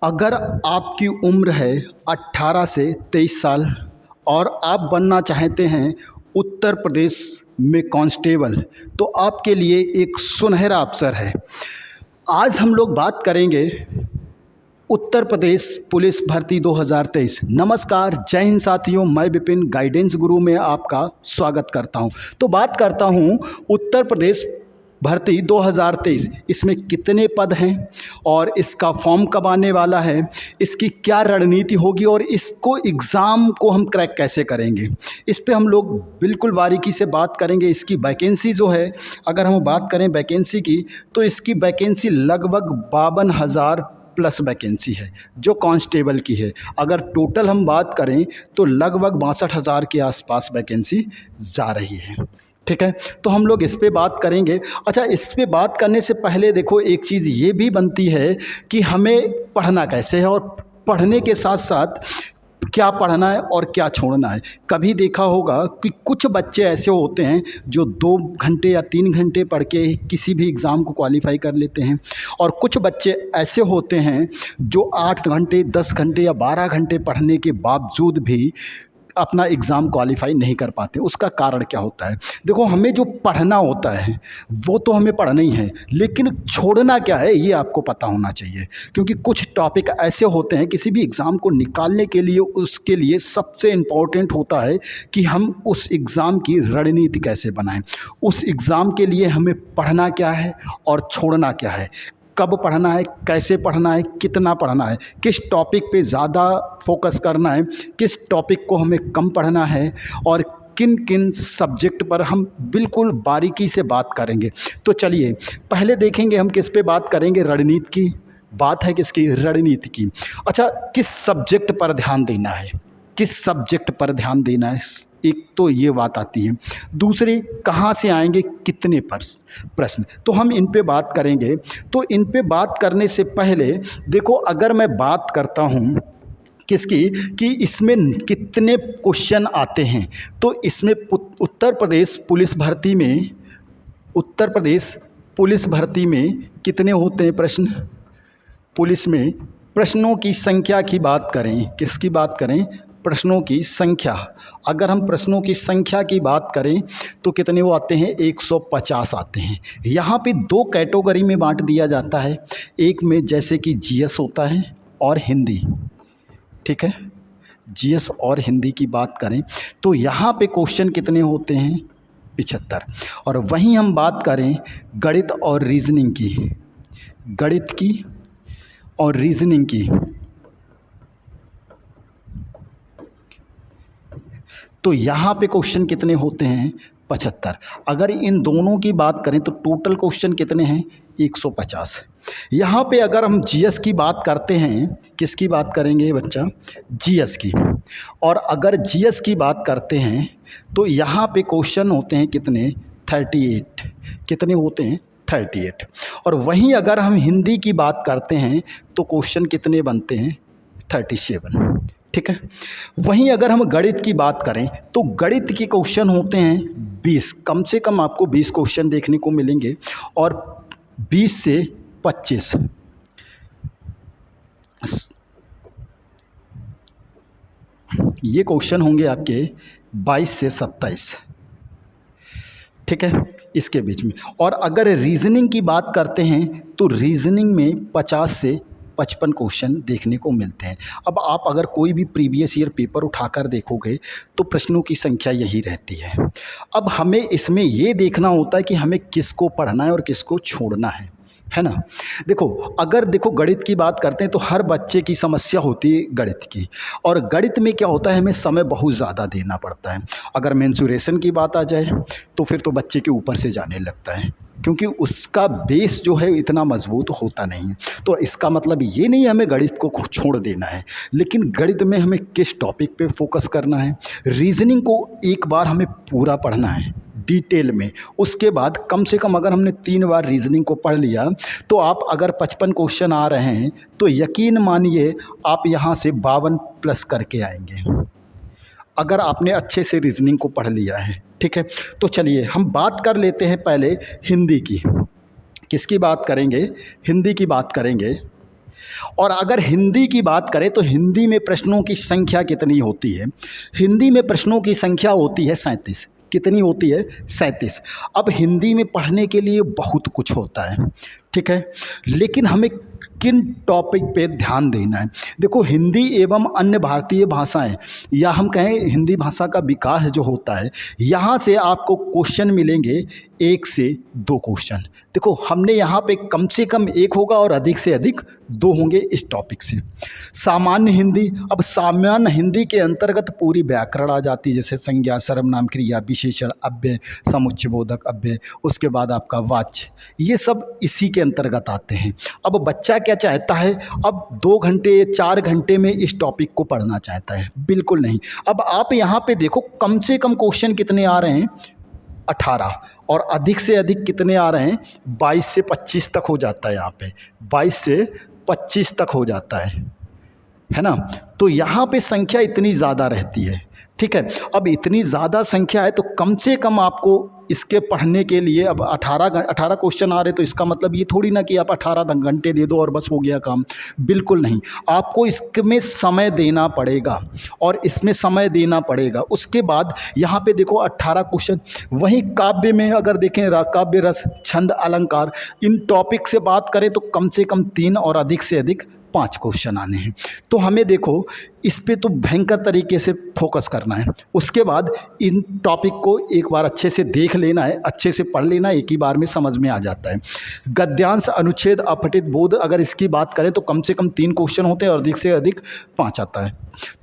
अगर आपकी उम्र है 18 से 23 साल और आप बनना चाहते हैं उत्तर प्रदेश में कांस्टेबल, तो आपके लिए एक सुनहरा अवसर है। आज हम लोग बात करेंगे उत्तर प्रदेश पुलिस भर्ती 2023। नमस्कार, जय हिंद साथियों, मैं विपिन गाइडेंस गुरु में आपका स्वागत करता हूं। तो बात करता हूं उत्तर प्रदेश भर्ती 2023, इसमें कितने पद हैं और इसका फॉर्म कब आने वाला है, इसकी क्या रणनीति होगी और इसको एग्ज़ाम को हम क्रैक कैसे करेंगे, इस पे हम लोग बिल्कुल बारीकी से बात करेंगे। इसकी वैकेंसी जो है, अगर हम बात करें वैकेंसी की, तो इसकी वैकेंसी लगभग 52,000 प्लस वैकेंसी है जो कांस्टेबल की है। अगर टोटल हम बात करें तो लगभग 62,000 के आसपास वैकेंसी जा रही है। ठीक है, तो हम लोग इस पे बात करेंगे। अच्छा, इस पे बात करने से पहले देखो, एक चीज़ ये भी बनती है कि हमें पढ़ना कैसे है और पढ़ने के साथ साथ क्या पढ़ना है और क्या छोड़ना है। कभी देखा होगा कि कुछ बच्चे ऐसे होते हैं जो 2 घंटे या 3 घंटे पढ़ के किसी भी एग्ज़ाम को क्वालिफाई कर लेते हैं, और कुछ बच्चे ऐसे होते हैं जो 8 घंटे, 10 घंटे या 12 घंटे पढ़ने के बावजूद भी अपना एग्ज़ाम क्वालिफाई नहीं कर पाते। उसका कारण क्या होता है? देखो, हमें जो पढ़ना होता है वो तो हमें पढ़ना ही है, लेकिन छोड़ना क्या है ये आपको पता होना चाहिए। क्योंकि कुछ टॉपिक ऐसे होते हैं, किसी भी एग्ज़ाम को निकालने के लिए उसके लिए सबसे इम्पॉर्टेंट होता है कि हम उस एग्ज़ाम की रणनीति कैसे बनाएं। उस एग्ज़ाम के लिए हमें पढ़ना क्या है और छोड़ना क्या है, कब पढ़ना है, कैसे पढ़ना है, कितना पढ़ना है, किस टॉपिक पे ज़्यादा फोकस करना है, किस टॉपिक को हमें कम पढ़ना है, और किन किन सब्जेक्ट पर हम बिल्कुल बारीकी से बात करेंगे। तो चलिए पहले देखेंगे हम किस पे बात करेंगे। रणनीति की बात है, किसकी? रणनीति की। अच्छा, किस सब्जेक्ट पर ध्यान देना है, किस सब्जेक्ट पर ध्यान देना है, एक तो ये बात आती है। दूसरी, कहाँ से आएंगे कितने प्रश्न, तो हम इन पे बात करेंगे। तो इन पे बात करने से पहले देखो, अगर मैं बात करता हूँ किसकी, कि इसमें कितने क्वेश्चन आते हैं, तो इसमें उत्तर प्रदेश पुलिस भर्ती में, उत्तर प्रदेश पुलिस भर्ती में कितने होते हैं प्रश्न? पुलिस में प्रश्नों की संख्या की बात करें, किसकी बात करें? प्रश्नों की संख्या। अगर हम प्रश्नों की संख्या की बात करें तो कितने वो आते हैं? 150 आते हैं। यहाँ पे 2 कैटेगरी में बांट दिया जाता है। एक में जैसे कि जीएस होता है और हिंदी। ठीक है, जीएस और हिंदी की बात करें तो यहाँ पे क्वेश्चन कितने होते हैं? 75। और वहीं हम बात करें गणित और रीजनिंग की, गणित की और रीजनिंग की, तो यहाँ पे क्वेश्चन कितने होते हैं? 75। अगर इन दोनों की बात करें तो टोटल क्वेश्चन कितने हैं? 150। यहाँ पे अगर हम जीएस की बात करते हैं, किसकी बात करेंगे बच्चा? जीएस की। और अगर जीएस की बात करते हैं तो यहाँ पे क्वेश्चन होते हैं कितने? 38। कितने होते हैं? 38। और वहीं अगर हम हिंदी की बात करते हैं तो क्वेश्चन कितने बनते हैं? 37। ठीक है, वहीं अगर हम गणित की बात करें तो गणित के क्वेश्चन होते हैं 20। कम से कम आपको 20 क्वेश्चन देखने को मिलेंगे, और 20 से 25 ये क्वेश्चन होंगे आपके 22 से 27। ठीक है, इसके बीच में। और अगर रीजनिंग की बात करते हैं तो रीजनिंग में 50 से 55 क्वेश्चन देखने को मिलते हैं। अब आप अगर कोई भी प्रीवियस ईयर पेपर उठाकर देखोगे तो प्रश्नों की संख्या यही रहती है। अब हमें इसमें ये देखना होता है कि हमें किसको पढ़ना है और किसको छोड़ना है ना। देखो, अगर देखो गणित की बात करते हैं तो हर बच्चे की समस्या होती है गणित की, और गणित में क्या होता है, हमें समय बहुत ज़्यादा देना पड़ता है। अगर मेंसुरेशन की बात आ जाए तो फिर तो बच्चे के ऊपर से जाने लगता है, क्योंकि उसका बेस जो है इतना मजबूत होता नहीं है। तो इसका मतलब ये नहीं है हमें गणित को छोड़ देना है, लेकिन गणित में हमें किस टॉपिक पे फोकस करना है। रीजनिंग को एक बार हमें पूरा पढ़ना है डिटेल में, उसके बाद कम से कम अगर हमने 3 बार रीजनिंग को पढ़ लिया तो आप अगर 55 क्वेश्चन आ रहे हैं तो यकीन मानिए आप यहाँ से 52 प्लस करके आएंगे, अगर आपने अच्छे से रीजनिंग को पढ़ लिया है। ठीक है, तो चलिए हम बात कर लेते हैं पहले हिंदी की। किसकी बात करेंगे? हिंदी की बात करेंगे। और अगर हिंदी की बात करें तो हिंदी में प्रश्नों की संख्या कितनी होती है? हिंदी में प्रश्नों की संख्या होती है 37। कितनी होती है? 37। अब हिंदी में पढ़ने के लिए बहुत कुछ होता है, ठीक है, लेकिन हमें किन टॉपिक पे ध्यान देना है? देखो, हिंदी एवं अन्य भारतीय भाषाएं, या हम कहें हिंदी भाषा का विकास जो होता है, यहाँ से आपको क्वेश्चन मिलेंगे 1 से 2 क्वेश्चन। देखो, हमने यहाँ पे कम से कम 1 होगा और अधिक से अधिक 2 होंगे इस टॉपिक से। सामान्य हिंदी, अब सामान्य हिंदी के अंतर्गत पूरी व्याकरण आ जाती है, जैसे संज्ञा, सर्वनाम, क्रिया, विशेषण, अव्यय, समुच्चयबोधक अव्यय, उसके बाद आपका वाच्य, ये सब इसी के अंतर्गत आते हैं। अब बच्चा क्या चाहता है? अब 2 घंटे 4 घंटे में इस टॉपिक को पढ़ना चाहता है? बिल्कुल नहीं। अब आप यहाँ पे देखो, कम से कम क्वेश्चन कितने आ रहे हैं? 18, और अधिक से अधिक कितने आ रहे हैं? 22 से 25 तक हो जाता है। यहाँ पे 22 से 25 तक हो जाता है ना? तो यहाँ पे संख्या इतनी ज़्यादा रहती है, ठीक है। अब इतनी ज़्यादा संख्या है तो कम से कम आपको इसके पढ़ने के लिए, अब 18 क्वेश्चन आ रहे, तो इसका मतलब ये थोड़ी ना कि आप 18 घंटे दे दो और बस हो गया काम। बिल्कुल नहीं, आपको इसमें समय देना पड़ेगा, और इसमें समय देना पड़ेगा। उसके बाद यहाँ पे देखो 18 क्वेश्चन। वहीं काव्य में अगर देखें, काव्य रस, छंद, अलंकार, इन टॉपिक से बात करें तो कम से कम 3 और अधिक से अधिक 5 क्वेश्चन आने हैं। तो हमें देखो इस पे तो भयंकर तरीके से फोकस करना है। उसके बाद इन टॉपिक को एक बार अच्छे से देख लेना है, अच्छे से पढ़ लेना है, एक ही बार में समझ में आ जाता है। गद्यांश, अनुच्छेद, अपठित बोध, अगर इसकी बात करें तो कम से कम 3 क्वेश्चन होते हैं और अधिक से अधिक 5 आता है।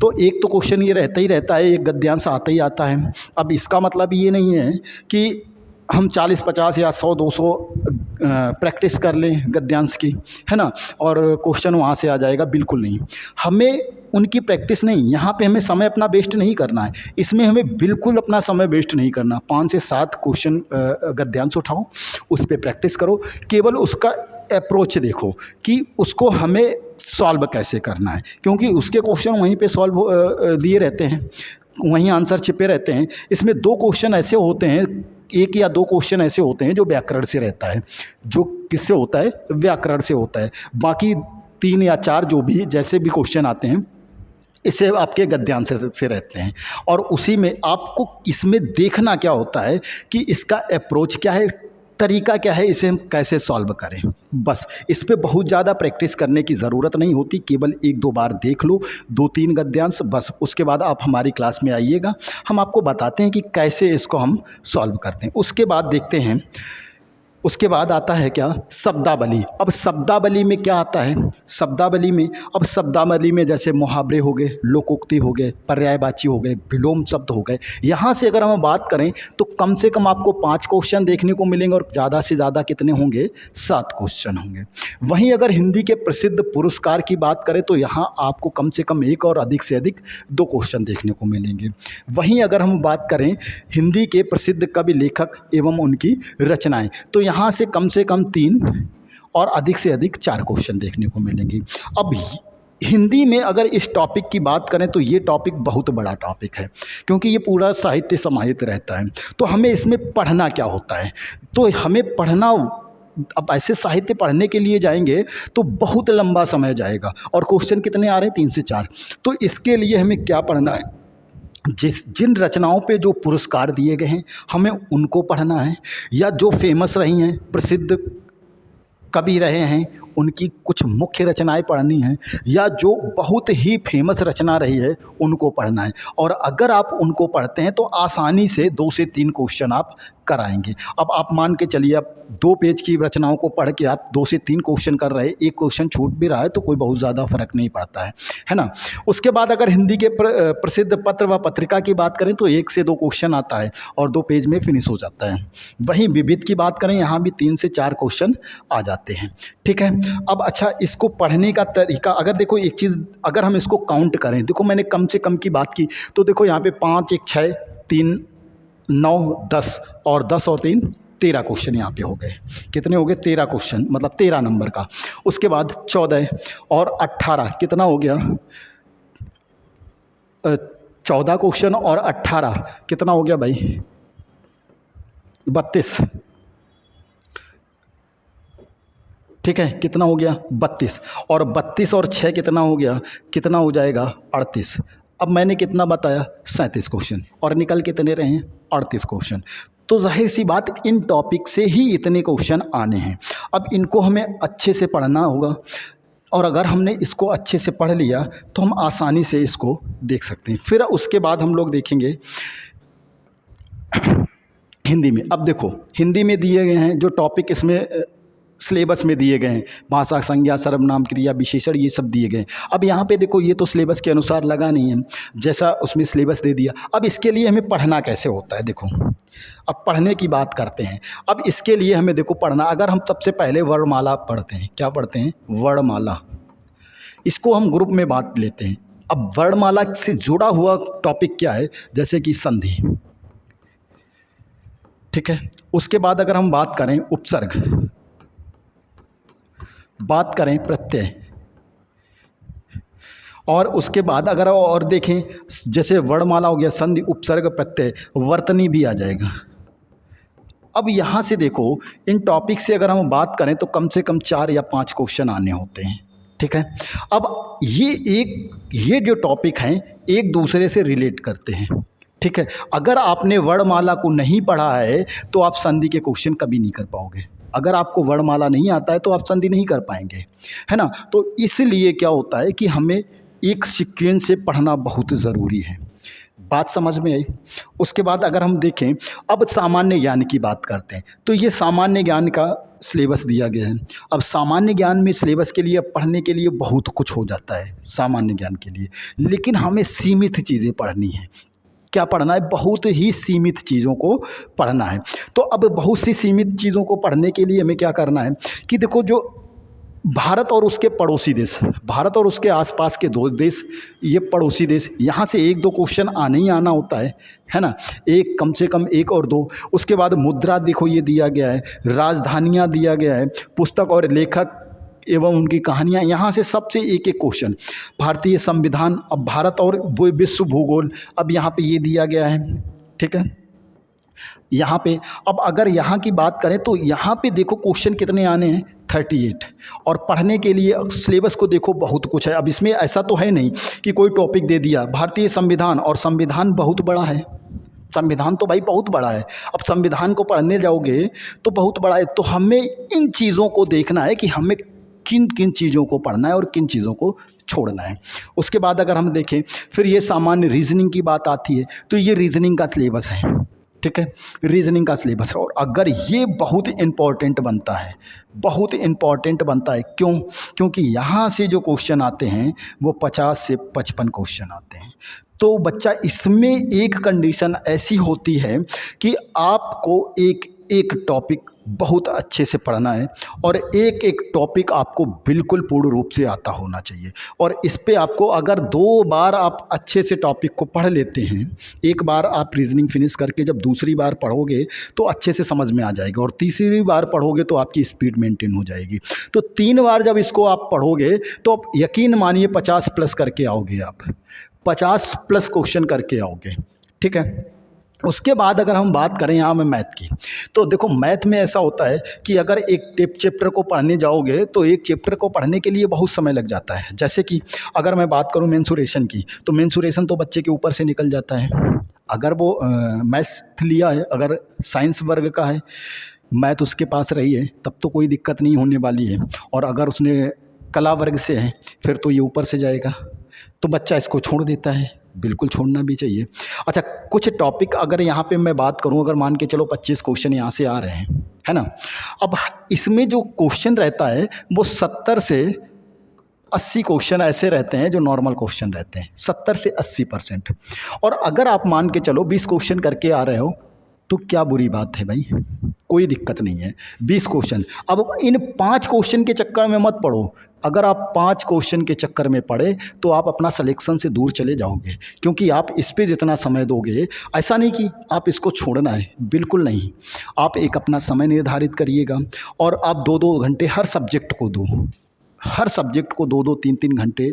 तो एक तो क्वेश्चन ये रहता ही रहता है, एक गद्यांश आता ही आता है। अब इसका मतलब ये नहीं है कि हम 40-50 या 100-200 प्रैक्टिस कर लें गद्यांश की, है ना, और क्वेश्चन वहाँ से आ जाएगा। बिल्कुल नहीं, हमें उनकी प्रैक्टिस नहीं, यहाँ पे हमें समय अपना वेस्ट नहीं करना है। इसमें हमें बिल्कुल अपना समय वेस्ट नहीं करना। 5 से 7 क्वेश्चन गद्यांश उठाओ, उस पर प्रैक्टिस करो, केवल उसका अप्रोच देखो कि उसको हमें सॉल्व कैसे करना है, क्योंकि उसके क्वेश्चन वहीं पे सॉल्व दिए रहते हैं, वहीं आंसर छिपे रहते हैं। इसमें 2 क्वेश्चन ऐसे होते हैं, 1 या 2 क्वेश्चन ऐसे होते हैं जो व्याकरण से रहता है, जो किससे होता है? व्याकरण से होता है। बाकी 3 या 4 जो भी जैसे भी क्वेश्चन आते हैं, इससे आपके गद्यांश से रहते हैं। और उसी में आपको इसमें देखना क्या होता है कि इसका अप्रोच क्या है, तरीका क्या है, इसे हम कैसे सॉल्व करें। बस इस पे बहुत ज़्यादा प्रैक्टिस करने की ज़रूरत नहीं होती, केवल 1-2 बार देख लो 2-3 गद्यांश, बस। उसके बाद आप हमारी क्लास में आइएगा, हम आपको बताते हैं कि कैसे इसको हम सॉल्व करते हैं। उसके बाद देखते हैं, उसके बाद आता है क्या? शब्दावली। अब शब्दावली में क्या आता है? शब्दावली में, अब शब्दावली में जैसे मुहावरे हो गए, लोकोक्ति हो गए, पर्यायवाची हो गए, विलोम शब्द हो गए। यहाँ से अगर हम बात करें तो कम से कम आपको 5 क्वेश्चन देखने को मिलेंगे, और ज़्यादा से ज़्यादा कितने होंगे? 7 क्वेश्चन होंगे। वहीं अगर हिंदी के प्रसिद्ध पुरस्कार की बात करें तो यहाँ आपको कम से कम 1 और अधिक से अधिक 2 क्वेश्चन देखने को मिलेंगे। वहीं अगर हम बात करें हिंदी के प्रसिद्ध कवि, लेखक एवं उनकी रचनाएं, तो यहाँ से कम 3 और अधिक से अधिक 4 क्वेश्चन देखने को मिलेंगे। अब हिंदी में अगर इस टॉपिक की बात करें तो ये टॉपिक बहुत बड़ा टॉपिक है, क्योंकि ये पूरा साहित्य समाहित रहता है। तो हमें इसमें पढ़ना क्या होता है? तो हमें पढ़ना, अब ऐसे साहित्य पढ़ने के लिए जाएंगे तो बहुत लंबा समय जाएगा, और क्वेश्चन कितने आ रहे हैं? 3 से 4। तो इसके लिए हमें क्या पढ़ना है? जिन रचनाओं पे जो पुरस्कार दिए गए हैं, हमें उनको पढ़ना है, या जो फेमस रही हैं, प्रसिद्ध कवि रहे हैं, उनकी कुछ मुख्य रचनाएं पढ़नी हैं, या जो बहुत ही फेमस रचना रही है उनको पढ़ना है। और अगर आप उनको पढ़ते हैं तो आसानी से 2 से 3 क्वेश्चन आप कराएंगे। अब आप मान के चलिए, आप 2 पेज की रचनाओं को पढ़ के आप 2 से 3 क्वेश्चन कर रहे हैं, 1 क्वेश्चन छूट भी रहा है तो कोई बहुत ज़्यादा फर्क नहीं पड़ता है ना। उसके बाद अगर हिंदी के प्रसिद्ध पत्र व पत्रिका की बात करें तो 1 से 2 क्वेश्चन आता है और 2 पेज में फिनिश हो जाता है। वहीं विविध की बात करें, यहाँ भी 3 से 4 क्वेश्चन आ जाते हैं, ठीक है। अब अच्छा, इसको पढ़ने का तरीका, अगर देखो एक चीज़, अगर हम इसको काउंट करें, देखो मैंने कम से कम की बात की, तो देखो यहाँ पे 5, 1, 6, 3, 9, 10 और 10 और 3 13 क्वेश्चन यहाँ पे हो गए। कितने हो गए? 13 क्वेश्चन, मतलब 13 नंबर का। उसके बाद 14 और 18 कितना हो गया? 14 क्वेश्चन और 18 कितना हो गया भाई? 32। ठीक है, कितना हो गया 32, और 32 और 6 कितना हो गया, कितना हो जाएगा 38। अब मैंने कितना बताया 37 क्वेश्चन, और निकल कितने रहे हैं 38 क्वेश्चन। तो जाहिर सी बात इन टॉपिक से ही इतने क्वेश्चन आने हैं। अब इनको हमें अच्छे से पढ़ना होगा, और अगर हमने इसको अच्छे से पढ़ लिया तो हम आसानी से इसको देख सकते हैं। फिर उसके बाद हम लोग देखेंगे हिंदी में। अब देखो हिंदी में दिए गए हैं जो टॉपिक इसमें सिलेबस में दिए गए हैं, भाषा, संज्ञा, सर्वनाम, क्रिया, विशेषण, ये सब दिए गए। अब यहाँ पे देखो ये तो सिलेबस के अनुसार लगा नहीं है, जैसा उसमें सिलेबस दे दिया। अब इसके लिए हमें पढ़ना कैसे होता है, देखो अब पढ़ने की बात करते हैं। अब इसके लिए हमें देखो पढ़ना, अगर हम सबसे पहले वर्णमाला पढ़ते हैं, क्या पढ़ते हैं, वर्णमाला, इसको हम ग्रुप में बांट लेते हैं। अब वर्णमाला से जुड़ा हुआ टॉपिक क्या है, जैसे कि संधि, ठीक है। उसके बाद अगर हम बात करें उपसर्ग, बात करें प्रत्यय, और उसके बाद अगर और देखें जैसे वर्णमाला हो गया, संधि, उपसर्ग, प्रत्यय, वर्तनी भी आ जाएगा। अब यहाँ से देखो इन टॉपिक से अगर हम बात करें तो कम से कम 4 या 5 क्वेश्चन आने होते हैं, ठीक है। अब ये जो टॉपिक हैं एक दूसरे से रिलेट करते हैं, ठीक है। अगर आपने वर्णमाला को नहीं पढ़ा है तो आप संधि के क्वेश्चन कभी नहीं कर पाओगे। अगर आपको वर्णमाला नहीं आता है तो आप संधि नहीं कर पाएंगे, है ना। तो इसलिए क्या होता है कि हमें एक सीक्वेंस से पढ़ना बहुत ज़रूरी है। बात समझ में आई। उसके बाद अगर हम देखें अब सामान्य ज्ञान की बात करते हैं, तो ये सामान्य ज्ञान का सिलेबस दिया गया है। अब सामान्य ज्ञान में सिलेबस के लिए पढ़ने के लिए बहुत कुछ हो जाता है सामान्य ज्ञान के लिए, लेकिन हमें सीमित चीज़ें पढ़नी है। क्या पढ़ना है, बहुत ही सीमित चीज़ों को पढ़ना है। तो अब बहुत सी सीमित चीज़ों को पढ़ने के लिए हमें क्या करना है कि देखो जो भारत और उसके पड़ोसी देश, भारत और उसके आसपास के 2 देश, ये पड़ोसी देश, यहाँ से 1-2 क्वेश्चन आने ही आना होता है ना, एक कम से कम 1 और 2। उसके बाद मुद्रा देखो ये दिया गया है, राजधानियाँ दिया गया है, पुस्तक और लेखक एवं उनकी कहानियाँ, यहाँ से सबसे 1-1 क्वेश्चन। भारतीय संविधान, अब भारत और विश्व भूगोल, अब यहाँ पे ये दिया गया है, ठीक है। यहाँ पे अब अगर यहाँ की बात करें तो यहाँ पे देखो क्वेश्चन कितने आने हैं 38, और पढ़ने के लिए सिलेबस को देखो बहुत कुछ है। अब इसमें ऐसा तो है नहीं कि कोई टॉपिक दे दिया भारतीय संविधान, और संविधान बहुत बड़ा है, संविधान तो भाई बहुत बड़ा है। अब संविधान को पढ़ने जाओगे तो बहुत बड़ा है। तो हमें इन चीज़ों को देखना है कि हमें किन किन चीज़ों को पढ़ना है और किन चीज़ों को छोड़ना है। उसके बाद अगर हम देखें फिर ये सामान्य रीजनिंग की बात आती है, तो ये रीजनिंग का सिलेबस है, ठीक है, रीजनिंग का सिलेबस है। और अगर ये बहुत इम्पॉर्टेंट बनता है, बहुत इम्पॉर्टेंट बनता है, क्योंकि यहाँ से जो क्वेश्चन आते हैं वो 50 से 55 क्वेश्चन आते हैं। तो बच्चा इसमें एक कंडीशन ऐसी होती है कि आपको एक टॉपिक बहुत अच्छे से पढ़ना है, और एक टॉपिक आपको बिल्कुल पूर्ण रूप से आता होना चाहिए। और इस पे आपको अगर 2 बार आप अच्छे से टॉपिक को पढ़ लेते हैं, एक बार आप रीजनिंग फिनिश करके जब दूसरी बार पढ़ोगे तो अच्छे से समझ में आ जाएगा, और तीसरी बार पढ़ोगे तो आपकी स्पीड मेंटेन हो जाएगी। तो 3 बार जब इसको आप पढ़ोगे तो आप यकीन मानिए 50 प्लस करके आओगे, आप 50 प्लस क्वेश्चन करके आओगे, ठीक है। उसके बाद अगर हम बात करें यहाँ में मैथ की, तो देखो मैथ में ऐसा होता है कि अगर एक चैप्टर को पढ़ने जाओगे तो एक चैप्टर को पढ़ने के लिए बहुत समय लग जाता है। जैसे कि अगर मैं बात करूँ मेंसुरेशन की, तो मेंसुरेशन तो बच्चे के ऊपर से निकल जाता है। अगर वो मैथ्स लिया है, अगर साइंस वर्ग का है, मैथ उसके पास रही है, तब तो कोई दिक्कत नहीं होने वाली है। और अगर उसने कला वर्ग से है फिर तो ये ऊपर से जाएगा, तो बच्चा इसको छोड़ देता है। बिल्कुल छोड़ना भी चाहिए। अच्छा, कुछ टॉपिक अगर यहाँ पे मैं बात करूँ, अगर मान के चलो 25 क्वेश्चन यहाँ से आ रहे हैं, है ना। अब इसमें जो क्वेश्चन रहता है वो 70 से 80 क्वेश्चन ऐसे रहते हैं जो नॉर्मल क्वेश्चन रहते हैं, 70 से 80%। और अगर आप मान के चलो 20 क्वेश्चन करके आ रहे हो तो क्या बुरी बात है भाई, कोई दिक्कत नहीं है, 20 क्वेश्चन। अब इन 5 क्वेश्चन के चक्कर में मत पढ़ो। अगर आप 5 क्वेश्चन के चक्कर में पढ़े तो आप अपना सिलेक्शन से दूर चले जाओगे, क्योंकि आप इस पे जितना समय दोगे, ऐसा नहीं कि आप इसको छोड़ना है, बिल्कुल नहीं। आप एक अपना समय निर्धारित करिएगा और आप 2-2 घंटे हर सब्जेक्ट को दो, हर सब्जेक्ट को 2-2, 3-3 घंटे,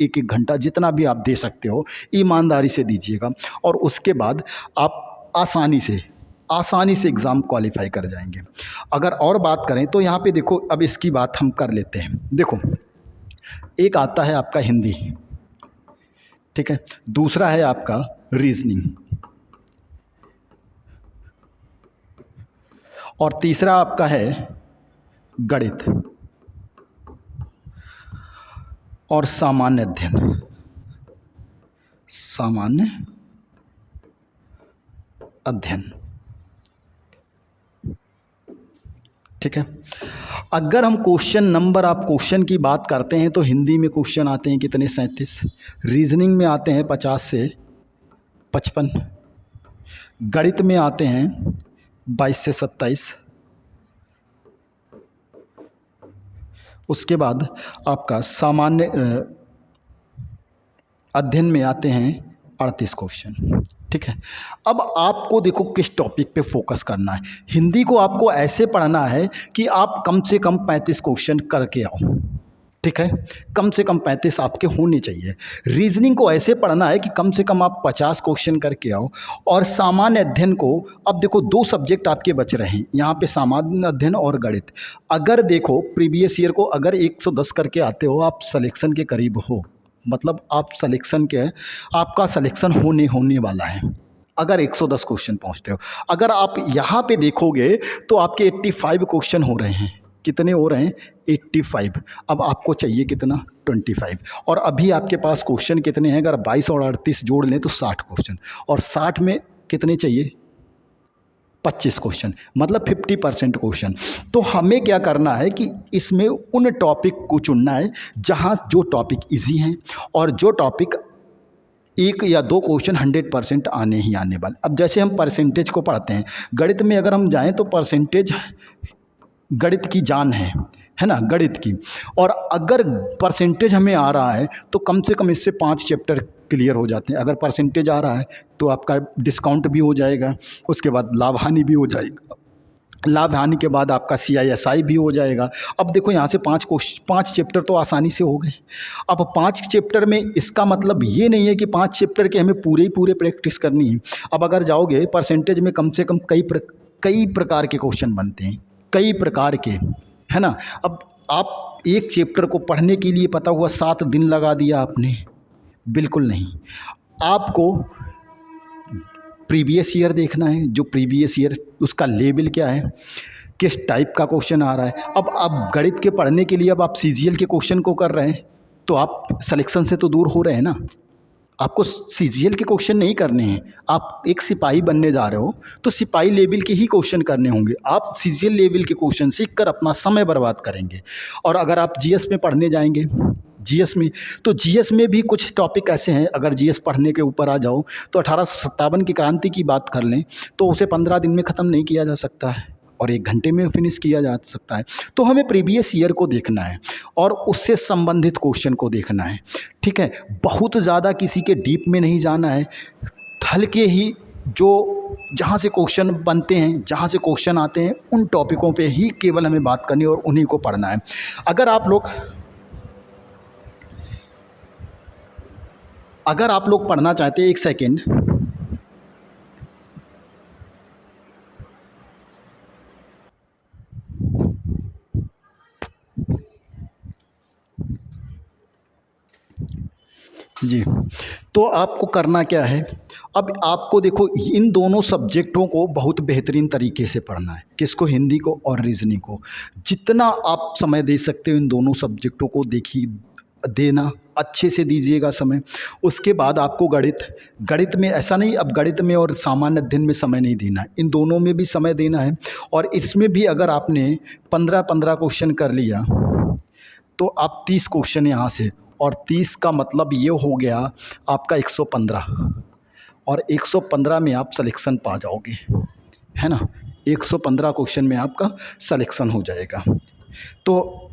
1-1 घंटा जितना भी आप दे सकते हो ईमानदारी से दीजिएगा। और उसके बाद आप आसानी से एग्ज़ाम क्वालिफाई कर जाएंगे। अगर और बात करें तो यहाँ पे देखो, अब इसकी बात हम कर लेते हैं। देखो, एक आता है आपका हिंदी, ठीक है, दूसरा है आपका रीजनिंग, और तीसरा आपका है गणित और सामान्य अध्ययन, सामान्य अध्ययन, ठीक है। अगर हम क्वेश्चन नंबर, आप क्वेश्चन की बात करते हैं तो हिंदी में क्वेश्चन आते हैं कितने, 37, रीजनिंग में आते हैं 50 से 55, गणित में आते हैं 22 से 27, उसके बाद आपका सामान्य अध्ययन में आते हैं 38 क्वेश्चन, ठीक है। अब आपको देखो किस टॉपिक पे फोकस करना है। हिंदी को आपको ऐसे पढ़ना है कि आप कम से कम 35 क्वेश्चन करके आओ, ठीक है, कम से कम 35 आपके होने चाहिए। रीजनिंग को ऐसे पढ़ना है कि कम से कम आप 50 क्वेश्चन करके आओ। और सामान्य अध्ययन को, अब देखो 2 सब्जेक्ट आपके बच रहे हैं यहाँ पे, सामान्य अध्ययन और गणित। अगर देखो प्रीवियस ईयर को अगर 110 करके आते हो, आप सिलेक्शन के करीब हो, मतलब आप सिलेक्शन के, आपका सिलेक्शन होने वाला है अगर 110 क्वेश्चन पहुँचते हो। अगर आप यहाँ पे देखोगे तो आपके 85 क्वेश्चन हो रहे हैं। कितने हो रहे हैं? 85। अब आपको चाहिए कितना? 25। और अभी आपके पास क्वेश्चन कितने हैं? अगर 22 और 38 जोड़ लें तो 60 क्वेश्चन, और 60 में कितने चाहिए? 25 क्वेश्चन, मतलब 50% क्वेश्चन। तो हमें क्या करना है कि इसमें उन टॉपिक को चुनना है जहाँ जो टॉपिक इजी हैं और जो टॉपिक 1 या 2 क्वेश्चन 100% आने ही आने वाले। अब जैसे हम परसेंटेज को पढ़ते हैं, गणित में अगर हम जाएं तो परसेंटेज गणित की जान है ना, गणित की। और अगर परसेंटेज हमें आ रहा है तो कम से कम इससे 5 चैप्टर क्लियर हो जाते हैं। अगर परसेंटेज आ रहा है तो आपका डिस्काउंट भी हो जाएगा, उसके बाद लाभ हानि भी हो जाएगा, लाभ हानि के बाद आपका CISI भी हो जाएगा। अब देखो यहाँ से 5 चैप्टर तो आसानी से हो गए। अब 5 चैप्टर में इसका मतलब ये नहीं है कि 5 चैप्टर के हमें पूरे प्रैक्टिस करनी है। अब अगर जाओगे परसेंटेज में, कम से कम कई प्रकार के क्वेश्चन बनते हैं, कई प्रकार के, है ना। अब आप एक चैप्टर को पढ़ने के लिए पता हुआ 7 दिन लगा दिया आपने, बिल्कुल नहीं। आपको प्रीवियस ईयर देखना है, जो प्रीवियस ईयर उसका लेवल क्या है, किस टाइप का क्वेश्चन आ रहा है। अब आप गणित के पढ़ने के लिए अब आप CGL के क्वेश्चन को कर रहे हैं तो आप सिलेक्शन से तो दूर हो रहे हैं ना। आपको CGL के क्वेश्चन नहीं करने हैं। आप एक सिपाही बनने जा रहे हो तो सिपाही लेवल के ही क्वेश्चन करने होंगे। आप CGL लेवल के क्वेश्चन सीख कर अपना समय बर्बाद करेंगे। और अगर आप GS में पढ़ने जाएंगे, GS में, तो GS में भी कुछ टॉपिक ऐसे हैं, अगर GS पढ़ने के ऊपर आ जाओ तो 1857 की क्रांति की बात कर लें तो उसे 15 दिन में ख़त्म नहीं किया जा सकता है और 1 घंटे में फिनिश किया जा सकता है। तो हमें प्रीवियस ईयर को देखना है और उससे संबंधित क्वेश्चन को देखना है, ठीक है। बहुत ज़्यादा किसी के डीप में नहीं जाना है, हल्के ही जो जहाँ से क्वेश्चन बनते हैं, जहाँ से क्वेश्चन आते हैं, उन टॉपिकों पे ही केवल हमें बात करनी और उन्हीं को पढ़ना है। अगर आप लोग पढ़ना चाहते हैं, 1 सेकेंड, जी, तो आपको करना क्या है, अब आपको देखो इन दोनों सब्जेक्टों को बहुत बेहतरीन तरीके से पढ़ना है। किसको? हिंदी को और रीजनिंग को। जितना आप समय दे सकते हो इन दोनों सब्जेक्टों को देना, अच्छे से दीजिएगा समय। उसके बाद आपको गणित में ऐसा नहीं, अब गणित में और सामान्य अध्ययन में समय नहीं देना है, इन दोनों में भी समय देना है। और इसमें भी अगर आपने 15 क्वेश्चन कर लिया तो आप 30 क्वेश्चन यहाँ से, और 30 का मतलब ये हो गया आपका 115, और 115 में आप सिलेक्शन पा जाओगे, है ना। 115 क्वेश्चन में आपका सिलेक्शन हो जाएगा। तो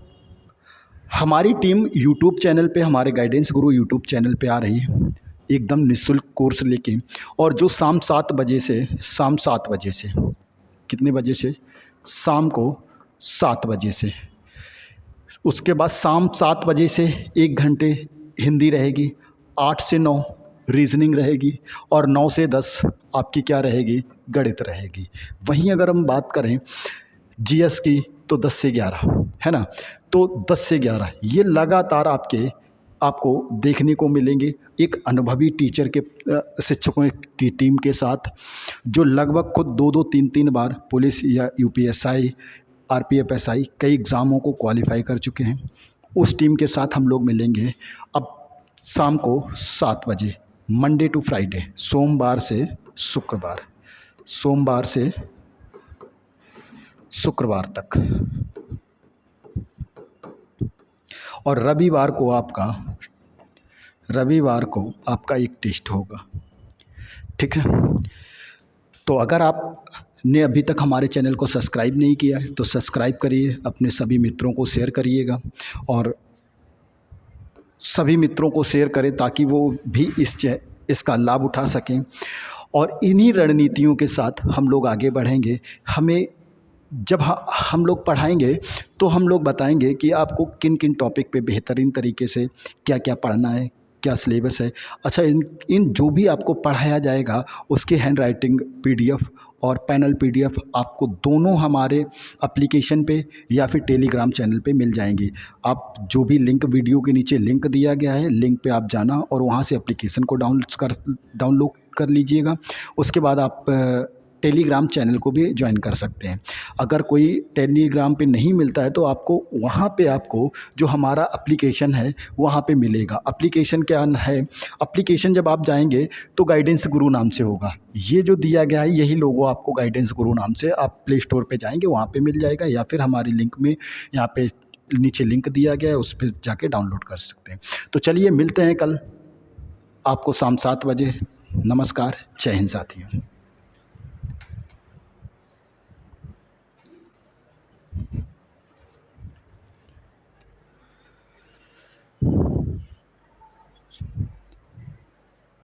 हमारी टीम YouTube चैनल पे, हमारे गाइडेंस गुरु YouTube चैनल पे आ रही है एकदम निःशुल्क कोर्स लेके, और जो शाम 7 बजे से कितने बजे से? शाम को 7 बजे से। उसके बाद शाम 7 बजे से 1 घंटे हिंदी रहेगी, 8 से 9 रीजनिंग रहेगी, और 9 से 10 आपकी क्या रहेगी? गणित रहेगी। वहीं अगर हम बात करें जीएस की तो 10 से 11 है ना, तो 10 से 11 ये लगातार आपको देखने को मिलेंगे एक अनुभवी टीचर के शिक्षकों की टीम के साथ, जो लगभग खुद 2-2 3-3 बार पुलिस या यूपीएसआई आरपीएफएसआई कई एग्ज़ामों को क्वालिफाई कर चुके हैं। उस टीम के साथ हम लोग मिलेंगे अब शाम को 7 बजे, मंडे टू फ्राइडे, सोमवार से शुक्रवार तक, और रविवार को आपका एक टेस्ट होगा। ठीक है, तो अगर आपने अभी तक हमारे चैनल को सब्सक्राइब नहीं किया है तो सब्सक्राइब करिए, अपने सभी मित्रों को शेयर करिएगा, और सभी मित्रों को शेयर करें ताकि वो भी इसका लाभ उठा सकें। और इन्हीं रणनीतियों के साथ हम लोग आगे बढ़ेंगे। हमें जब हम लोग पढ़ाएंगे तो हम लोग बताएंगे कि आपको किन किन टॉपिक पे बेहतरीन तरीके से क्या क्या पढ़ना है, क्या सिलेबस है। अच्छा, इन जो भी आपको पढ़ाया जाएगा उसके हैंड राइटिंग पीडीएफ और पैनल पीडीएफ आपको दोनों हमारे एप्लीकेशन पे या फिर टेलीग्राम चैनल पे मिल जाएंगी। आप जो भी लिंक, वीडियो के नीचे लिंक दिया गया है, लिंक पे आप जाना और वहाँ से एप्लीकेशन को डाउनलोड कर लीजिएगा। उसके बाद आप टेलीग्राम चैनल को भी ज्वाइन कर सकते हैं। अगर कोई टेलीग्राम पे नहीं मिलता है तो आपको वहाँ पे जो हमारा एप्लीकेशन है वहाँ पे मिलेगा। एप्लीकेशन क्या है, एप्लीकेशन जब आप जाएंगे तो गाइडेंस गुरु नाम से होगा। ये जो दिया गया है यही लोगो आपको गाइडेंस गुरु नाम से, आप प्ले स्टोर पे जाएंगे वहाँ पे मिल जाएगा, या फिर हमारी लिंक में यहाँ पे नीचे लिंक दिया गया है उस पर जाके डाउनलोड कर सकते हैं। तो चलिए मिलते हैं कल आपको शाम 7 बजे। नमस्कार, जय हिंद साथियों।